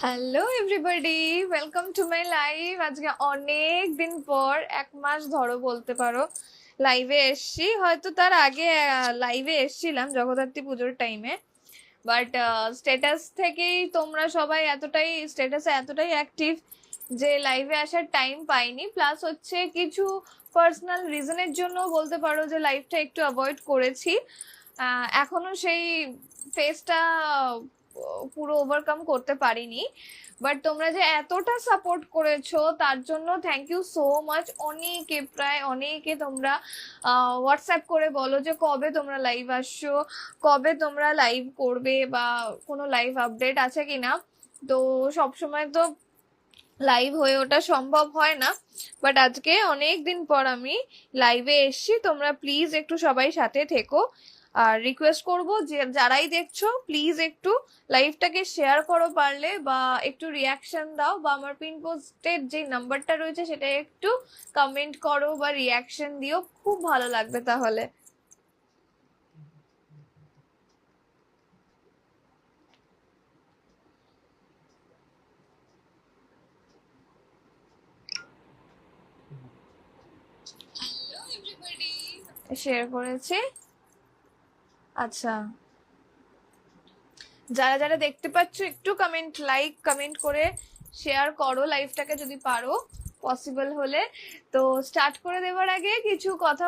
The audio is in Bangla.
Hello everybody, welcome to my live. আজকে অনেক দিন পর, 1 মাস ধরো বলতে পারো, লাইভে এসছি। হয়তো তার আগে লাইভে এসছিলাম জগদ্ধাত্রী পুজোর টাইমে, বাট স্ট্যাটাস থেকেই তোমরা সবাই স্ট্যাটাসে এতটাই অ্যাক্টিভ যে লাইভে আসার টাইম পাইনি। প্লাস হচ্ছে কিছু পার্সোনাল রিজনের জন্য বলতে পারো যে লাইভটা একটু অ্যাভয়েড করেছি। এখনো সেই ফেসটা পুরো ওভারকাম করতে পারিনি। বাট তোমরা যে এতটা সাপোর্ট করেছো তার জন্য থ্যাংক ইউ সো মাচ। প্রায় অনেকে তোমরা হোয়াটসঅ্যাপ করে বলো যে কবে তোমরা লাইভ আসছো, কবে তোমরা লাইভ করবে, বা কোনো লাইভ আপডেট আছে কিনা। তো সবসময় তো লাইভ হয়ে ওঠা সম্ভব হয় না, বাট আজকে অনেক দিন পর আমি লাইভে এসছি। তোমরা প্লিজ একটু সবাই সাথে থেকো। আর রিকোয়েস্ট করব যে যারাই দেখছো প্লিজ একটু লাইভটাকে শেয়ার করো পারলে, বা একটু রিয়াকশন দাও, বা আমার পিন পোস্টের যে নাম্বারটা রয়েছে সেটা একটু কমেন্ট করো বা রিয়াকশন দিও, খুব ভালো লাগবে তাহলে। শেয়ার করেছি। আচ্ছা, যারা যারা দেখতে পাচ্ছ একটু কমেন্ট করে শেয়ার করো লাইভটাকে যদি পারো, পসিবল হলে। তো স্টার্ট করে দেওয়ার আগে কিছু কথা